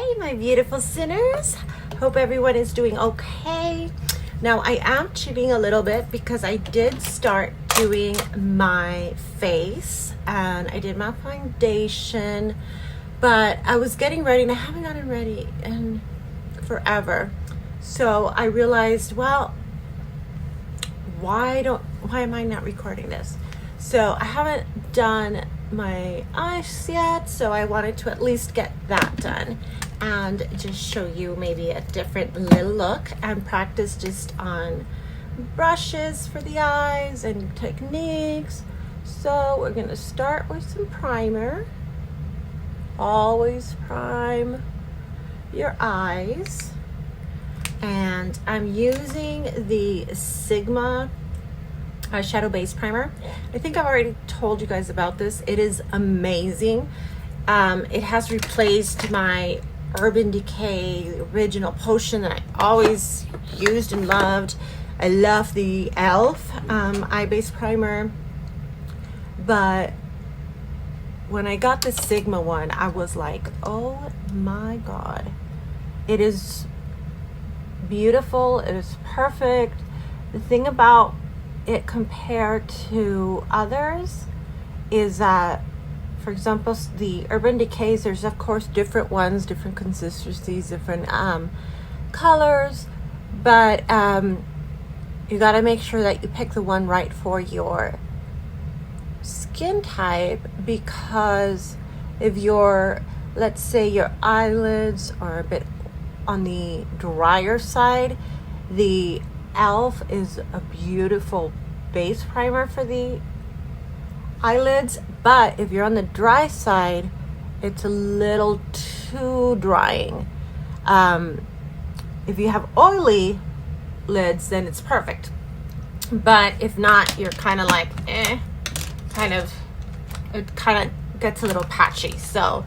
Hey my beautiful sinners, hope everyone is doing okay. Now I am cheating a little bit because I did start doing my face and I did my foundation, but I was getting ready and I haven't gotten ready in forever. So I realized, well, why am I not recording this? So I haven't done my eyes yet, so I wanted to at least get that done and just show you maybe a different little look and practice just on brushes for the eyes and techniques. So we're going to start with some primer. Always prime your eyes, and I'm using the Sigma eyeshadow base primer. I think I've already told you guys about this. It is amazing. It has replaced my Urban Decay original potion that I always used and loved. I love the e.l.f. eye base primer, but when I got the Sigma one, I was like, oh my god, it is beautiful, it is perfect. The thing about it compared to others is that, for example, the Urban Decays, there's of course different ones, different consistencies, different colors, but you got to make sure that you pick the one right for your skin type, because if your, let's say your eyelids are a bit on the drier side, the e.l.f. is a beautiful base primer for the eyelids, but if you're on the dry side, it's a little too drying. If you have oily lids, then it's perfect, but if not, you're kind of like it kind of gets a little patchy. So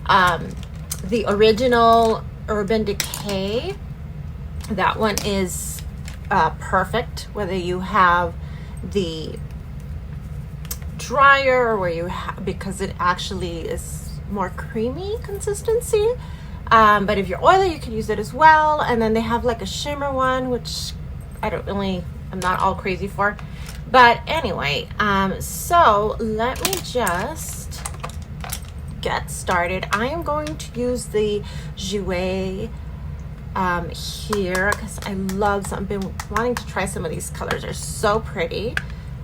the original Urban Decay, that one is perfect whether you have the dryer or where you have, because it actually is more creamy consistency, but if you're oily you can use it as well. And then they have like a shimmer one, which I'm not all crazy for, but anyway, so let me just get started. I am going to use the Jouer here because I've been wanting to try some of these colors. They're so pretty.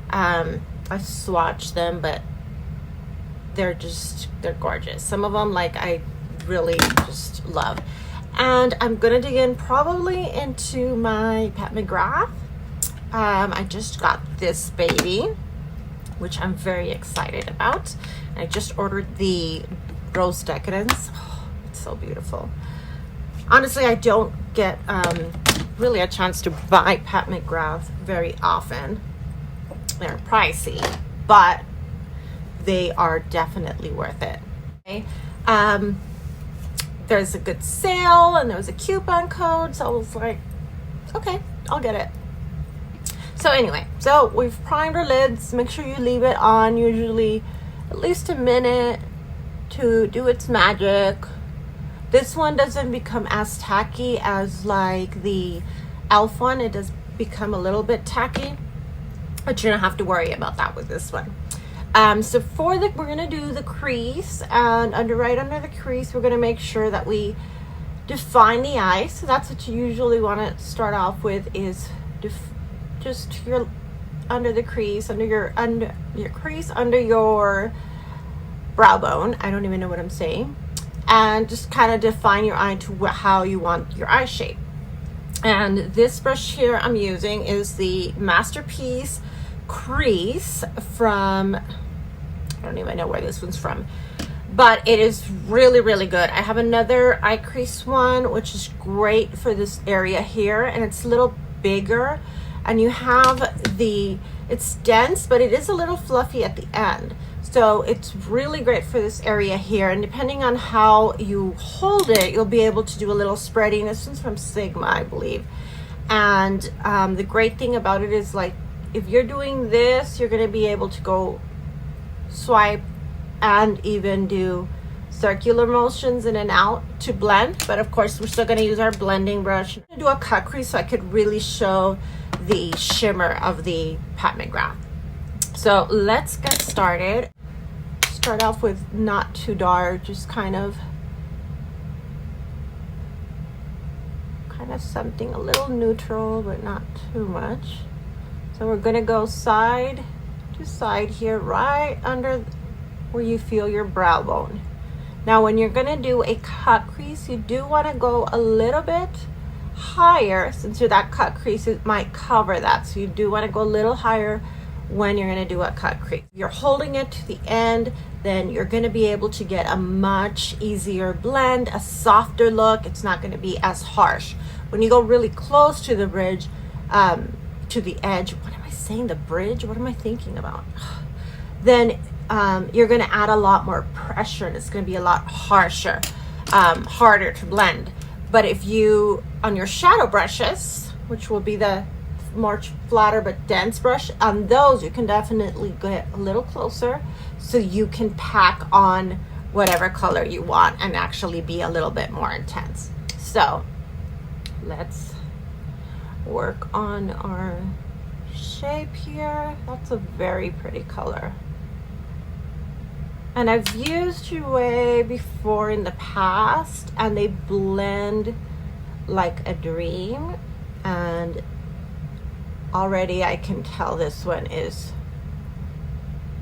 I swatched them, but they're gorgeous. Some of them like I really just love. And I'm gonna dig in probably into my Pat Magrath. I just got this baby, which I'm very excited about. I just ordered the Rose Decadence. Oh, it's so beautiful. Honestly, I don't get really a chance to buy Pat Magrath very often. They're pricey, but they are definitely worth it. Okay. There's a good sale and there was a coupon code, so I was like, okay, I'll get it. So anyway, so we've primed our lids. Make sure you leave it on usually at least a minute to do its magic. This one doesn't become as tacky as like the e.l.f. one. It does become a little bit tacky, but you don't have to worry about that with this one. So we're gonna do the crease, and right under the crease, we're gonna make sure that we define the eye. So that's what you usually want to start off with, is just your under the crease, under your crease, under your brow bone. I don't even know what I'm saying. And just kind of define your eye to how you want your eye shape. And this brush here I'm using is the Masterpiece Crease from, I don't even know where this one's from, but it is really, really good. I have another eye crease one, which is great for this area here, and it's a little bigger, and you have it's dense, but it is a little fluffy at the end. So it's really great for this area here, and depending on how you hold it, you'll be able to do a little spreading. This one's from Sigma, I believe. And the great thing about it is, like, if you're doing this, you're going to be able to go swipe and even do circular motions in and out to blend, but of course we're still going to use our blending brush. I'm going to do a cut crease so I could really show the shimmer of the Pat Magrath. So let's get started. Start off with not too dark, just kind of something a little neutral, but not too much. So we're going to go side to side here, right under where you feel your brow bone. Now when you're going to do a cut crease, you do want to go a little bit higher, since that cut crease, it might cover that. So you do want to go a little higher when you're going to do a cut crease. If you're holding it to the end, then you're going to be able to get a much easier blend, a softer look. It's not going to be as harsh. When you go really close to the bridge, to the edge, what am I saying, the bridge? What am I thinking about? Then you're going to add a lot more pressure, and it's going to be a lot harsher, harder to blend. But if you, on your shadow brushes, which will be the more flatter but dense brush, on those you can definitely get a little closer so you can pack on whatever color you want and actually be a little bit more intense. So let's work on our shape here. That's a very pretty color. And I've used Jouer before in the past, and they blend like a dream. And already I can tell this one is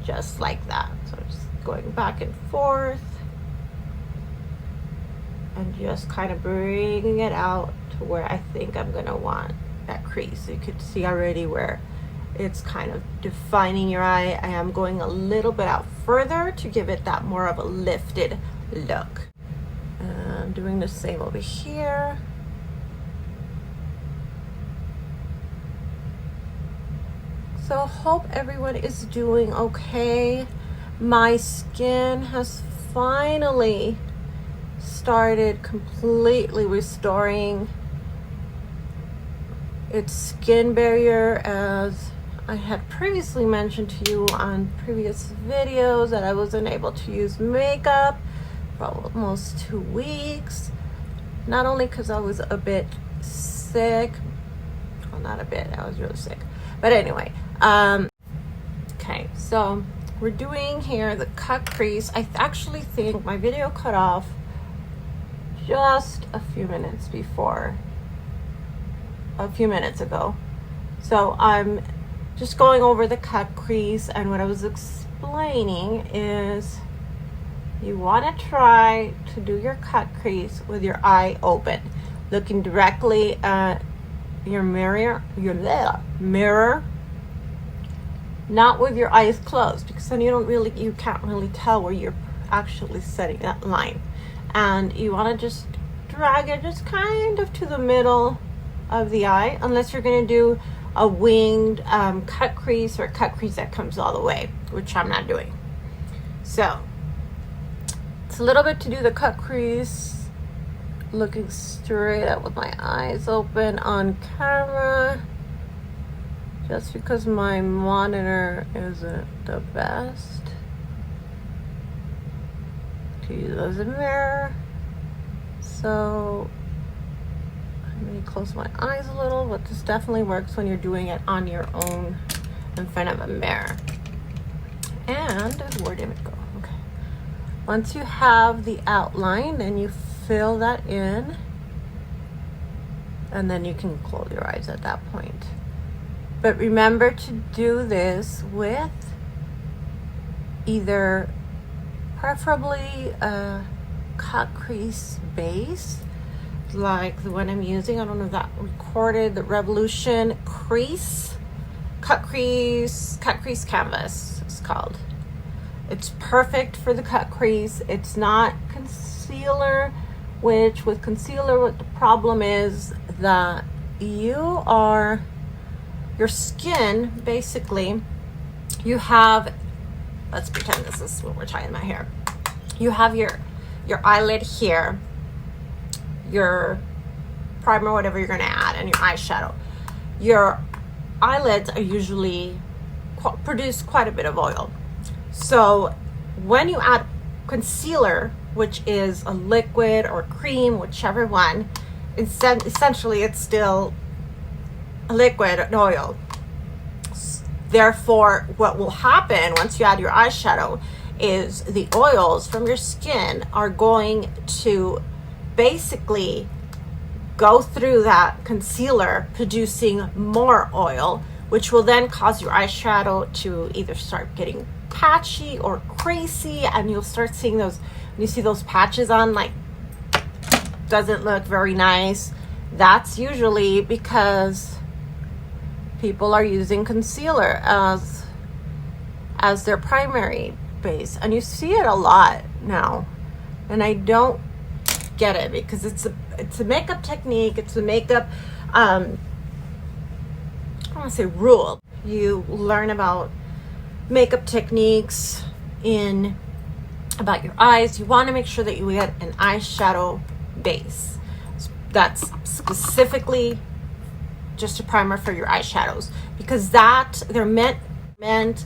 just like that. So just going back and forth and just kind of bringing it out to where I think I'm gonna want that crease. You could see already where it's kind of defining your eye. I am going a little bit out further to give it that more of a lifted look. And doing the same over here. So hope everyone is doing okay. My skin has finally started completely restoring its skin barrier, as I had previously mentioned to you on previous videos that I wasn't able to use makeup for almost 2 weeks. Not only because I was a bit sick, well, not a bit, I was really sick, but anyway. Okay, so we're doing here the cut crease. I actually think my video cut off just a few minutes ago. So I'm just going over the cut crease, and what I was explaining is you want to try to do your cut crease with your eye open, looking directly at your mirror, not with your eyes closed, because then you can't really tell where you're actually setting that line. And you want to just drag it just kind of to the middle of the eye, unless you're going to do a winged cut crease, or a cut crease that comes all the way, which I'm not doing. So it's a little bit to do the cut crease, looking straight up with my eyes open on camera, just because my monitor isn't the best to use as a mirror. So I'm going to close my eyes a little, but this definitely works when you're doing it on your own in front of a mirror. And where did it go? Okay. Once you have the outline, then you fill that in, and then you can close your eyes at that point. But remember to do this with either preferably a cut crease base, like the one I'm using. I don't know if that recorded, the Revolution crease, cut crease canvas it's called. It's perfect for the cut crease. It's not concealer, which with concealer, what the problem is that your skin, basically, you have, let's pretend this is what we're tying my hair. You have your eyelid here, your primer, whatever you're going to add, and your eyeshadow. Your eyelids are usually produce quite a bit of oil. So when you add concealer which is a liquid or cream, whichever one. Essentially, it's still a liquid, an oil. Therefore, what will happen once you add your eyeshadow is the oils from your skin are going to basically go through that concealer, producing more oil, which will then cause your eyeshadow to either start getting patchy or creasy, and you'll start seeing those, when you see those patches on, like, doesn't look very nice. That's usually because people are using concealer as their primary base, and you see it a lot now, and I don't get it, because it's a makeup technique, it's a makeup I don't want to say rule. You learn about makeup techniques about your eyes. You want to make sure that you get an eyeshadow base that's specifically just a primer for your eyeshadows, because they're meant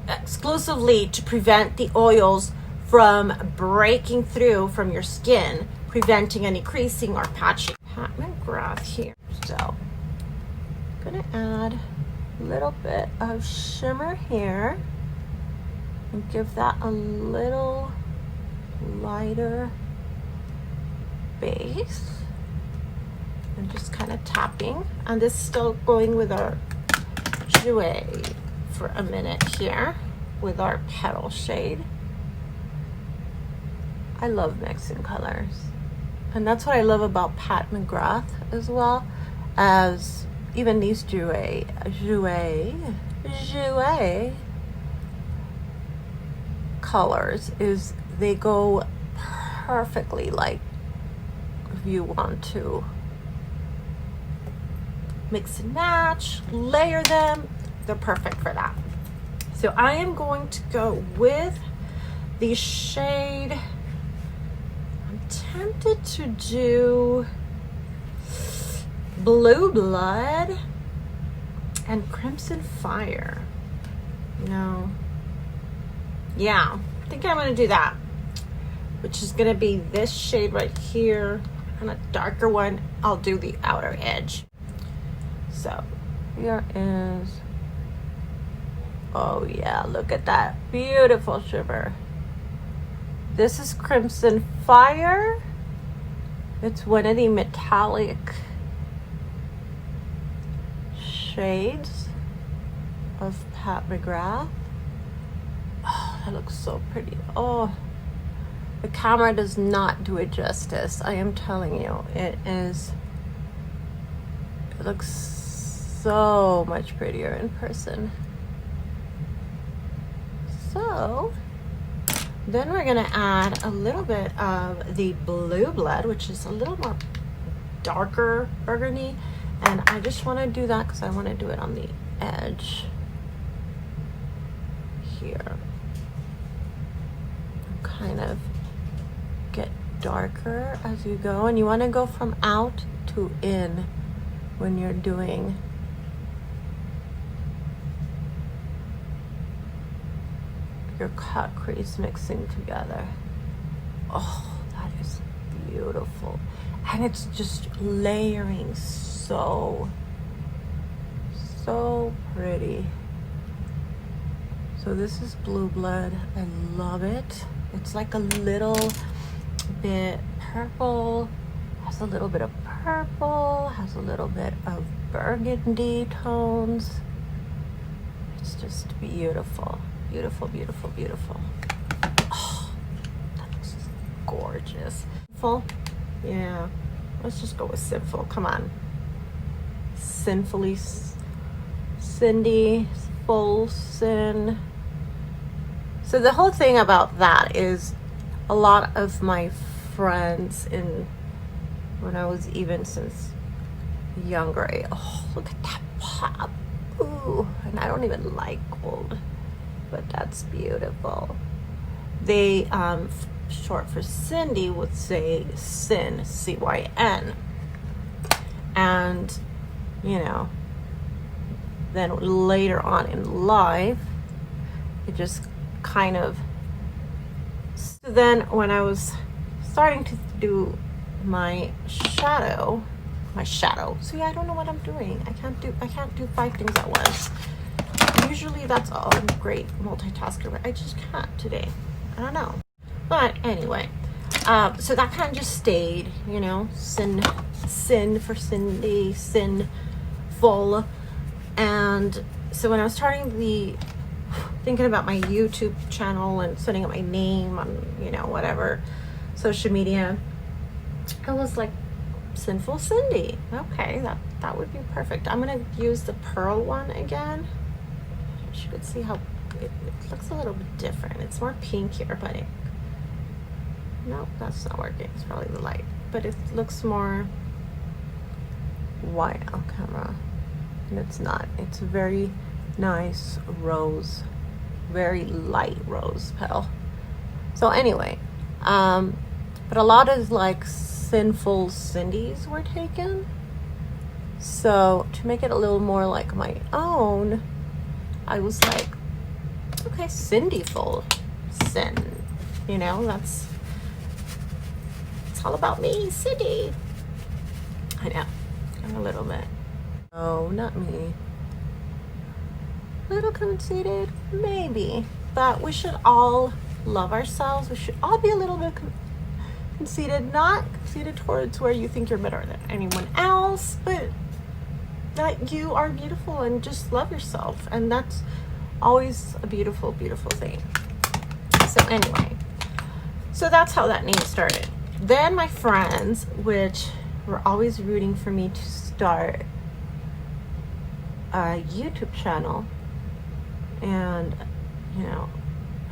exclusively to prevent the oils from breaking through from your skin, preventing any creasing or patching. Pat Magrath here. So I'm gonna add a little bit of shimmer here and give that a little lighter base, and just kind of tapping. And this is still going with our Jouer for a minute here with our petal shade. I love mixing colors, and that's what I love about Pat Magrath, as well as even these Jouer colors, is they go perfectly, like, if you want to mix and match, layer them, they're perfect for that. So I am going to go with the shade, I'm tempted to do Blue Blood and Crimson Fire. No. Yeah, I think I'm going to do that, which is going to be this shade right here, and a darker one, I'll do the outer edge. So here is, oh yeah, look at that beautiful shimmer. This is Crimson Fire. It's one of the metallic shades of Pat Magrath. Oh, that looks so pretty. Oh, the camera does not do it justice. I am telling you, it looks so much prettier in person. So then we're gonna add a little bit of the Blue Blood, which is a little more darker burgundy, and I just want to do that because I want to do it on the edge here. Kind of get darker as you go, and you want to go from out to in when you're doing your cut crease mixing together. Oh, that is beautiful, and it's just layering so pretty. So this is Blue Blood. I love it. It's like a little bit purple, has a little bit of purple, has a little bit of burgundy tones. It's just beautiful. Beautiful, beautiful, beautiful. Oh, that looks gorgeous. Full? Yeah. Let's just go with Sinful. Come on. Sinfully Cindy, Full Sin. So the whole thing about that is a lot of my friends when I was even since younger, oh, look at that pop. Ooh, and I don't even like gold, but that's beautiful. They, short for Cindy, would say Sin, C-Y-N. And, you know, then later on in life, it just kind of So then when I was starting to do my shadow, see, I don't know what I'm doing. I can't do 5 things at once. Usually that's all great multitasker, but I just can't today. I don't know. But anyway, so that kind of just stayed, you know, sin for Cindy, sinful. And so when I was thinking about my YouTube channel and setting up my name on, you know, whatever social media, I was like, Sinful Cindy. Okay, that would be perfect. I'm gonna use the pearl one again. You could see how it looks a little bit different. It's more pink here, but no, that's not working. It's probably the light, but it looks more white on camera, and it's not. It's a very nice rose, very light rose petal. So anyway, but a lot of like Sinful Cindy's were taken. So to make it a little more like my own, I was like, okay, Cindyful Sin. You know, it's all about me, Cindy. I know, I'm a little bit. Oh, not me. A little conceited, maybe. But we should all love ourselves. We should all be a little bit conceited, not conceited towards where you think you're better than anyone else, but that you are beautiful and just love yourself. And that's always a beautiful, beautiful thing. So anyway, so that's how that name started. Then my friends, which were always rooting for me to start a YouTube channel, and you know,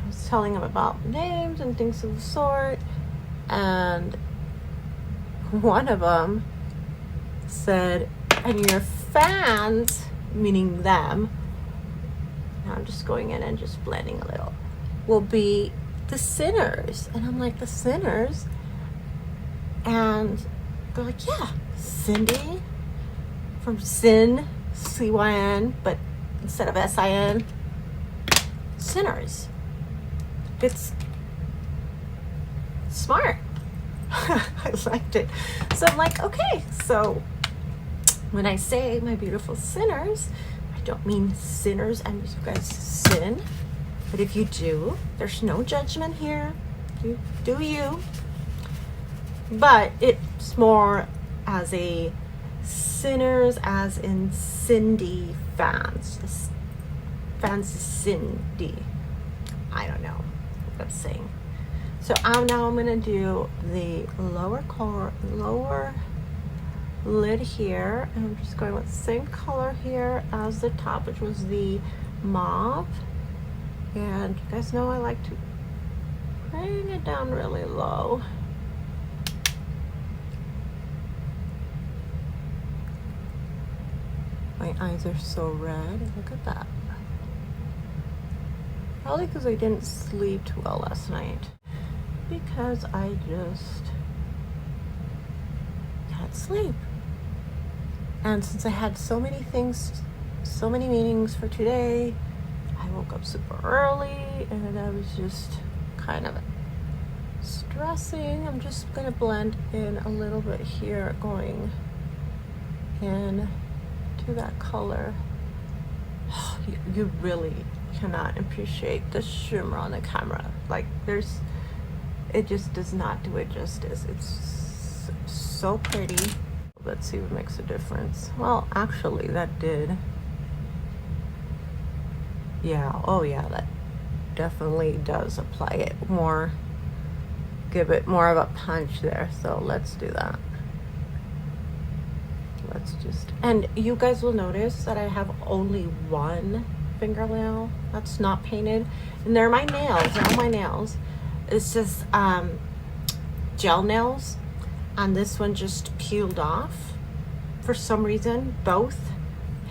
I was telling them about names and things of the sort, and one of them said, and your fans, meaning them, now I'm just going in and just blending a little, will be the sinners. And I'm like, the sinners? And they're like, yeah, Cindy from Sin, C-Y-N, but instead of S-I-N, sinners. It's smart. I liked it. So I'm like, okay, so when I say my beautiful sinners, I don't mean sinners and you guys sin, but if you do, there's no judgment here. You do you. But it's more as a sinners, as in Cindy fans. Fans of Cindy. I don't know what I'm saying. So I'm gonna do the lower lid here, and I'm just going with the same color here as the top, which was the mauve. And you guys know I like to bring it down really low. My eyes are so red. Look at that. Probably because I didn't sleep too well last night. Because I just can't sleep. And since I had so many things, so many meetings for today, I woke up super early and I was just kind of stressing. I'm just gonna blend in a little bit here, going in to that color. You really cannot appreciate the shimmer on the camera. Like it just does not do it justice. It's so pretty. Let's see what makes a difference. Well, actually that did. Yeah, oh yeah, that definitely does apply it more, give it more of a punch there. So let's do that. Let's just, and you guys will notice that I have only one fingernail that's not painted, and they're my nails. They're all my nails. It's just gel nails, and this one just peeled off for some reason. Both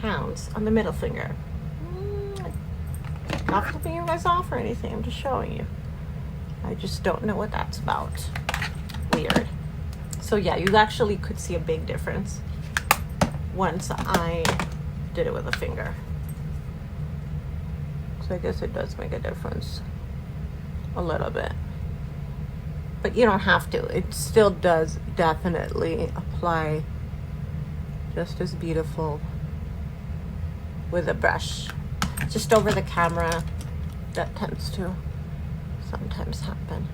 hands on the middle finger. Not flipping you guys off or anything. I'm just showing you. I just don't know what that's about. Weird. So yeah, you actually could see a big difference once I did it with a finger. So I guess it does make a difference a little bit. but you don't have to. It still does definitely apply just as beautiful with a brush. Just over the camera, that tends to sometimes happen.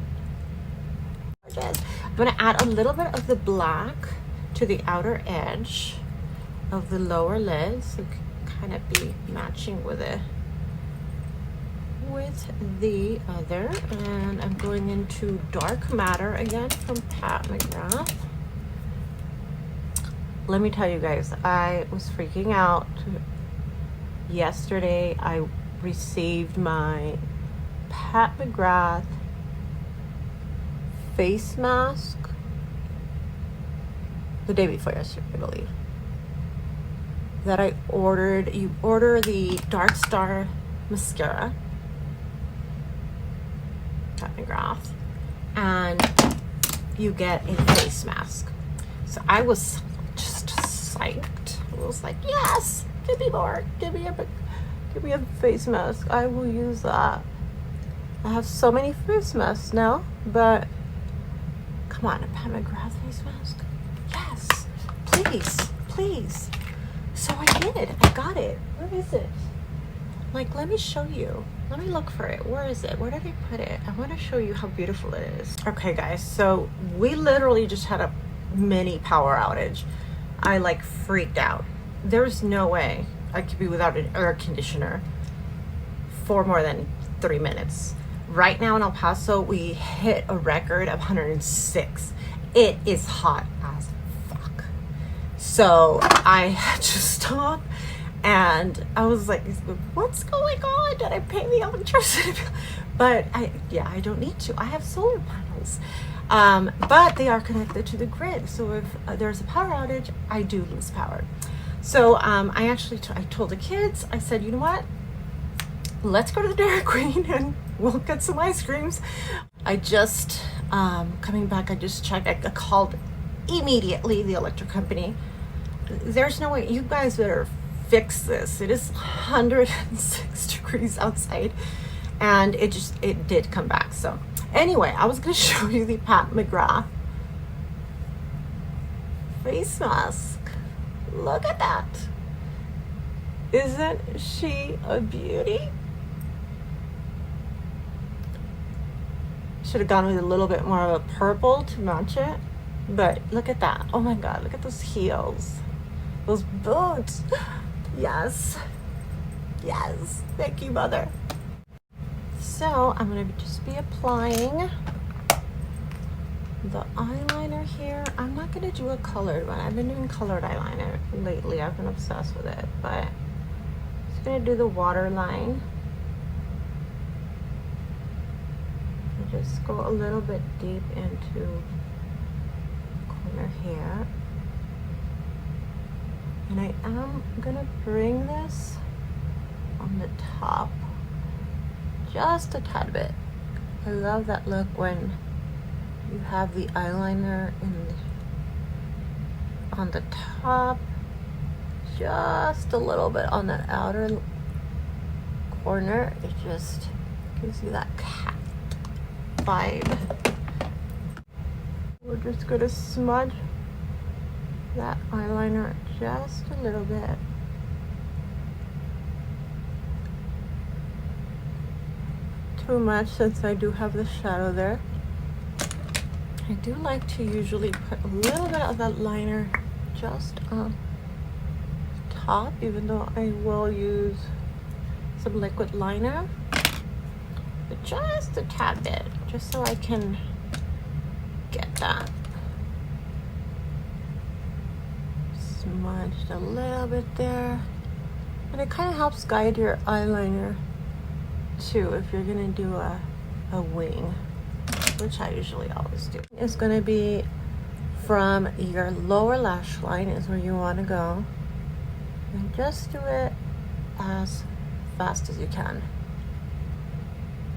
I'm going to add a little bit of the black to the outer edge of the lower lid, so it can kind of be matching with it, with the other. And I'm going into Dark Matter again from Pat Magrath. Let me tell you guys, I was freaking out. Yesterday I received my Pat Magrath face mask the day before yesterday, I believe, that I ordered. You order the Dark Star mascara, Pat Magrath, and you get a face mask. So I was just psyched. I was like, yes, give me more, give me a face mask. I will use that. I have so many face masks now, but come on, a Pat Magrath face mask. Yes, please, please. So I did. I got it. Where is it? Like, let me show you. Let me look for it. Where is it? Where did I put it? I want to show you how beautiful it is. Okay, guys. So we literally just had a mini power outage. I like freaked out. There's no way I could be without an air conditioner for more than 3 minutes. Right now in El Paso, we hit a record of 106. It is hot as fuck. So I had to stop, and I was like, what's going on? Did I pay the electricity bill? But I don't need to. I have solar panels. But they are connected to the grid. So if there's a power outage, I do lose power. So I told the kids, I said, you know what? Let's go to the Dairy Queen and we'll get some ice creams. I just, coming back, I just checked. I called immediately the electric company. There's no way. You guys better fix this. It is 106 degrees outside. And it did come back. So anyway, I was going to show you the Pat Magrath face mask. Look at that. Isn't she a beauty? Should have gone with a little bit more of a purple to match it. But look at that. Oh my God, look at those heels. Those boots. Yes. Yes. Thank you, Mother. So I'm going to just be applying the eyeliner here. I'm not going to do a colored one. I've been doing colored eyeliner lately. I've been obsessed with it. But I'm just going to do the waterline. And just go a little bit deep into the corner here. And I am going to bring this on the top just a tad bit. I love that look when you have the eyeliner on the top, just a little bit on that outer corner. It just gives you that cat vibe. We're just gonna smudge that eyeliner just a little bit. Too much, since I do have the shadow there. I do like to usually put a little bit of that liner just on top, even though I will use some liquid liner, but just a tad bit, just so I can get that smudged a little bit there. And it kind of helps guide your eyeliner too if you're gonna do a wing, which I usually always do. It's gonna be from your lower lash line is where you want to go, and just do it as fast as you can,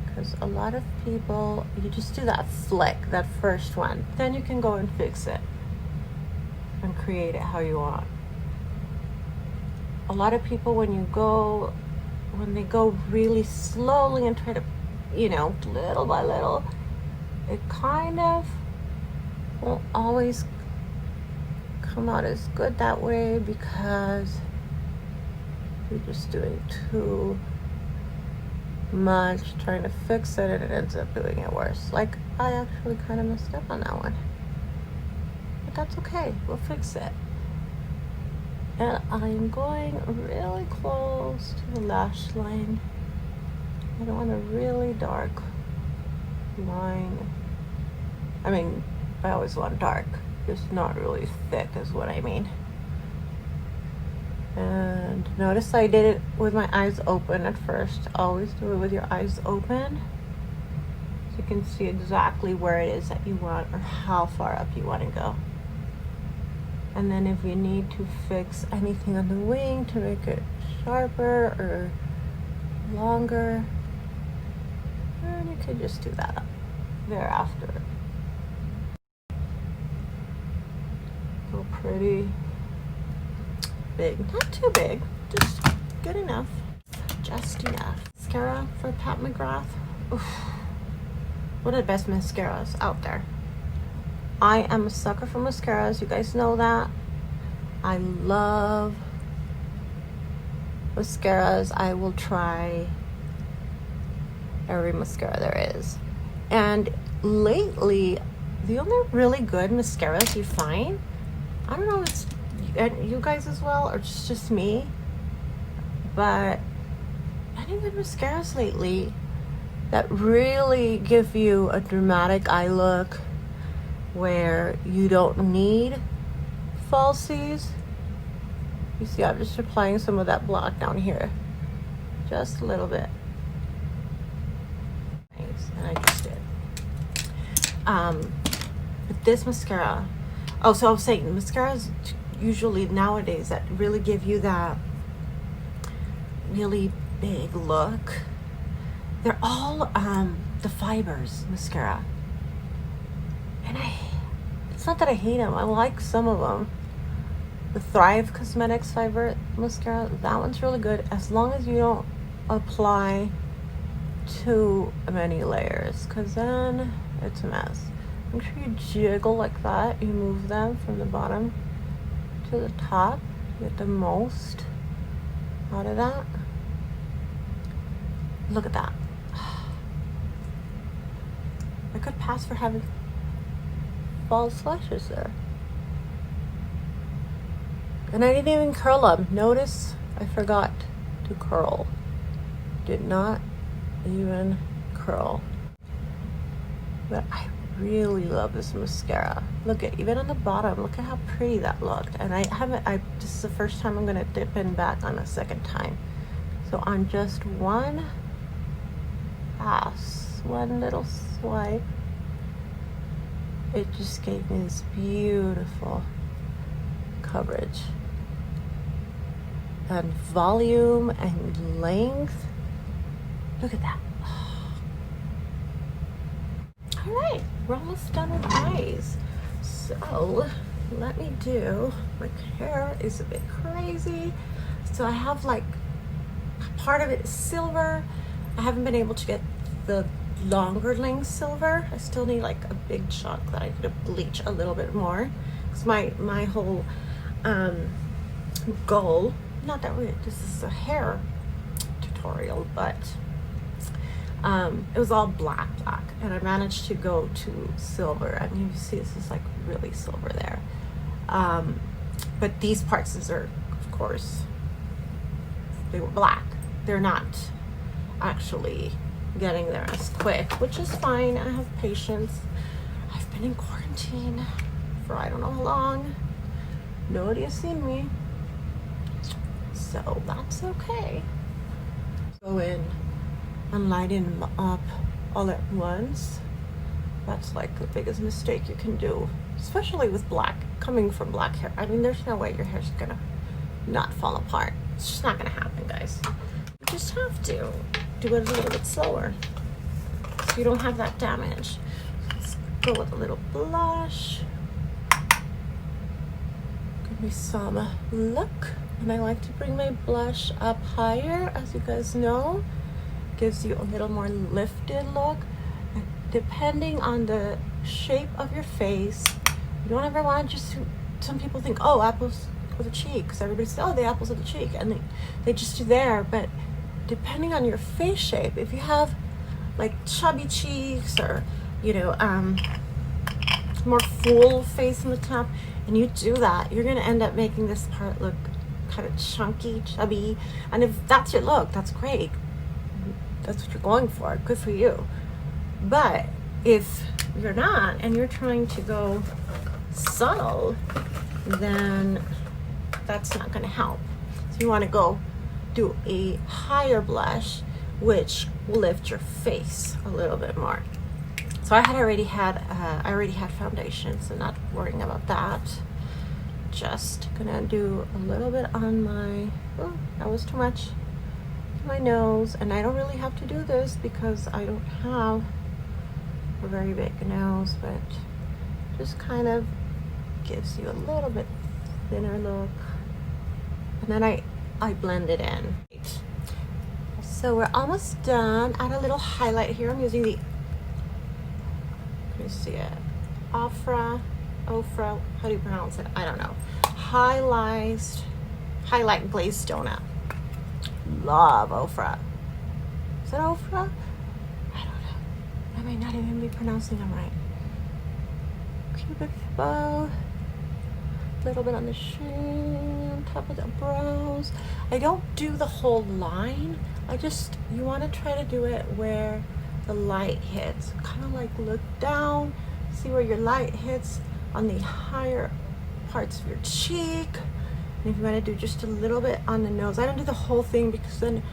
because a lot of people, you just do that flick, that first one, then you can go and fix it and create it how you want. A lot of people, when they go really slowly and try to, little by little, it kind of won't always come out as good that way because you're just doing too much trying to fix it, and it ends up doing it worse. Like, I actually kind of messed up on that one, but that's okay, we'll fix it. And I'm going really close to the lash line. I don't want a really dark line. I mean, I always want dark, just not really thick is what I mean. And notice I did it with my eyes open at first. Always do it with your eyes open, so you can see exactly where it is that you want or how far up you want to go. And then if you need to fix anything on the wing to make it sharper or longer, then you could just do that thereafter. Go pretty big, not too big, just good enough, just enough. Mascara for Pat Magrath. Oof. One of the best mascaras out there. I am a sucker for mascaras, you guys know that. I love mascaras. I will try every mascara there is. And lately, the only really good mascaras you find, I don't know if it's you guys as well or it's just me, but any good mascaras lately that really give you a dramatic eye look where you don't need falsies. You see, I'm just applying some of that black down here, just a little bit. Nice, and I just did. But this mascara, oh, so I was saying, mascaras usually nowadays that really give you that really big look, they're all the Fibers mascara. And it's not that I hate them. I like some of them. The Thrive Cosmetics Fiber mascara, that one's really good as long as you don't apply too many layers, because then it's a mess. Make sure you jiggle like that. You move them from the bottom to the top. Get the most out of that. Look at that. I could pass for having false lashes there. And I didn't even curl them. Notice I forgot to curl. Did not even curl. But I really love this mascara. Look at, even on the bottom, look at how pretty that looked. And this is the first time I'm gonna dip in back on a second time. So on just one pass, one little swipe, it just gave me this beautiful coverage and volume and length. Look at that. All right, we're almost done with eyes. So let me do, my hair is a bit crazy. So I have like, part of it is silver. I haven't been able to get the longer length silver. I still need like a big chunk that I need to bleach a little bit more. Because my whole goal, not that this is a hair tutorial, but it was all black, and I managed to go to silver. I mean, you see this is like really silver there. But these parts are, of course, they were black. They're not actually getting there as quick, which is fine. I have patience. I've been in quarantine for I don't know how long. Nobody has seen me, so that's okay. Go in and lighten them up all at once. That's like the biggest mistake you can do, especially with black, coming from black hair. I mean, there's no way your hair's gonna not fall apart. It's just not gonna happen, guys. You just have to do it a little bit slower so you don't have that damage. Let's go with a little blush. Give me some look. And I like to bring my blush up higher, as you guys know. Gives you a little more lifted look. And depending on the shape of your face, you don't ever want to just, some people think, oh, apples of the cheek, because everybody says, oh, the apples of the cheek, and they just do there. But depending on your face shape, if you have like chubby cheeks, or more full face on the top, and you do that, you're going to end up making this part look kind of chunky, chubby. And if that's your look, that's great. That's what you're going for. Good for you. But if you're not, and you're trying to go subtle, then that's not going to help. So you want to go do a higher blush, which will lift your face a little bit more. So I already had foundation, so not worrying about that. Just gonna do a little bit on my, oh, that was too much, my nose. And I don't really have to do this because I don't have a very big nose, but just kind of gives you a little bit thinner look. And then I blend it in. So we're almost done. Add a little highlight here. I'm using the, can you see it? Ofra, how do you pronounce it? I don't know. Highlight glazed donut. Love Ofra. Is it Ofra? I don't know. I might not even be pronouncing them right. Cupid bow. A little bit on the chin, top of the brows. I don't do the whole line. You want to try to do it where the light hits. Kind of like look down, see where your light hits on the higher parts of your cheek. And if you want to do just a little bit on the nose, I don't do the whole thing because then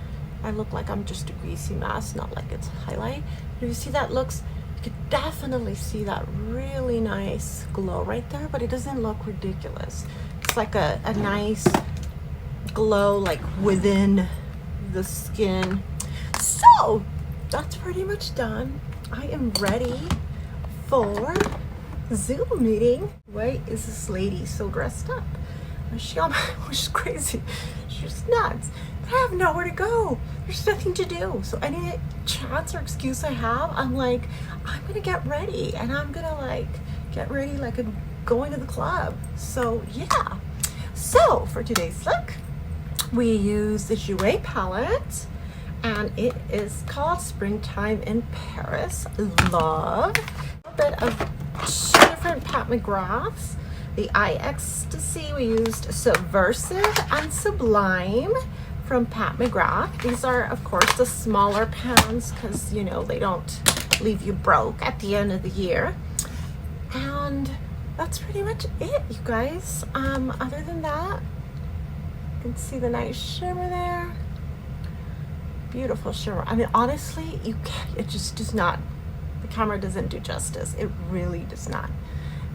I look like I'm just a greasy mess, not like it's highlight. But if you see that looks, you could definitely see that really nice glow right there, but it doesn't look ridiculous. It's like a nice glow like within the skin. So that's pretty much done. I am ready for Zoom meeting. Why is this lady so dressed up? She's crazy. She's nuts. I have nowhere to go. There's nothing to do. So any chance or excuse I have, I'm like, I'm gonna get ready, and I'm gonna like get ready like I'm going to the club. So yeah. So for today's look, we use the Jouer palette, and it is called Springtime in Paris. Love. A bit of 2 different Pat Magraths. The Eye Ecstasy, we used Subversive and Sublime from Pat Magrath. These are, of course, the smaller pans because, they don't leave you broke at the end of the year. And that's pretty much it, you guys. Other than that, you can see the nice shimmer there. Beautiful shimmer. I mean, honestly, it just does not, the camera doesn't do justice. It really does not.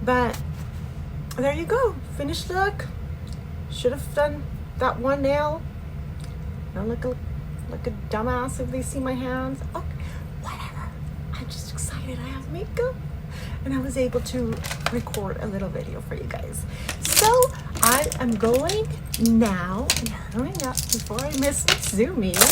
But there you go. Finished look. Should have done that one nail. Don't look like a dumbass if they see my hands. Okay, whatever. I'm just excited I have makeup. And I was able to record a little video for you guys. So I am going now and hurrying up before I miss the Zoom meeting.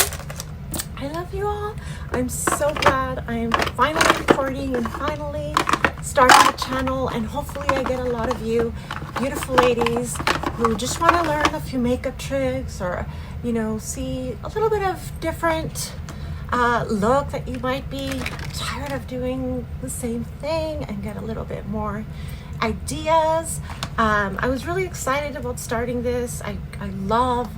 I love you all. I'm so glad I am finally recording and finally starting the channel, and hopefully I get a lot of you beautiful ladies who just want to learn a few makeup tricks, or see a little bit of different look that you might be tired of doing the same thing and get a little bit more ideas. I was really excited about starting this. I love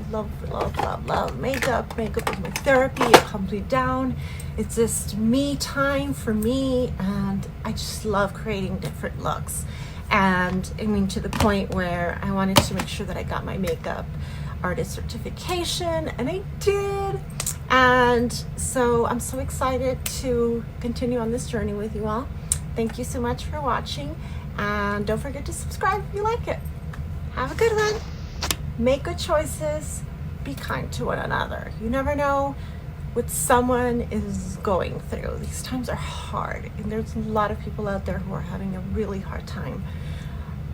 makeup. Makeup is my therapy. It calms me down. It's just me time for me, and I just love creating different looks. And I mean, to the point where I wanted to make sure that I got my makeup artist certification, and I did. And so I'm so excited to continue on this journey with you all. Thank you so much for watching, and don't forget to subscribe if you like it. Have a good one. Make good choices. Be kind to one another. You never know what someone is going through. These times are hard, and there's a lot of people out there who are having a really hard time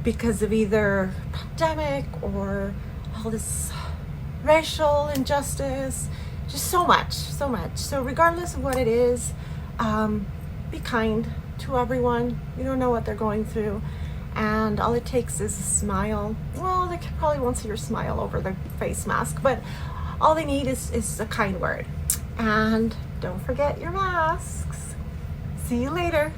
because of either pandemic or all this racial injustice, just so much. So regardless of what it is, be kind to everyone. You don't know what they're going through. And all it takes is a smile. Well, they probably won't see your smile over the face mask, but all they need is a kind word. And don't forget your masks. See you later.